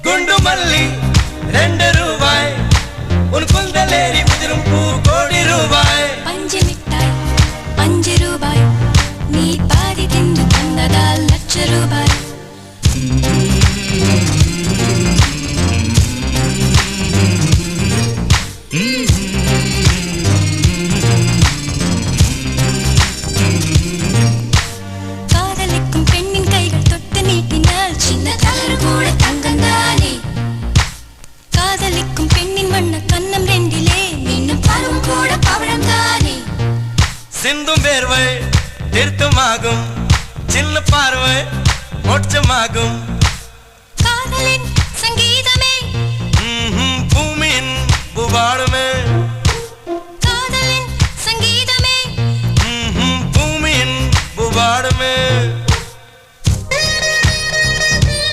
குண்டு மல்லி 2 ரூபாய் உன் குந்தலேறி உதிரும் பூ கோடி ரூபாய் பஞ்சு மிட்டாய் 5 ரூபாய் நீ பாதி தின்று தந்ததால் லட்ச ரூபாய் காதலிக்கும் பெண்ணின் கைகள் தொட்டு நீட்டினால் சின்ன தளர் கூட தங்கந்தானே காதலிக்கும் பெண்ணின் வண்ண கண்ணம் ரெண்டிலே மீண்டும் பருவம் கூட பவழம் தானே சிந்தும் வேர்வை தீர்த்தமாகும் சின்ன பார்வை மோட்சமாகும்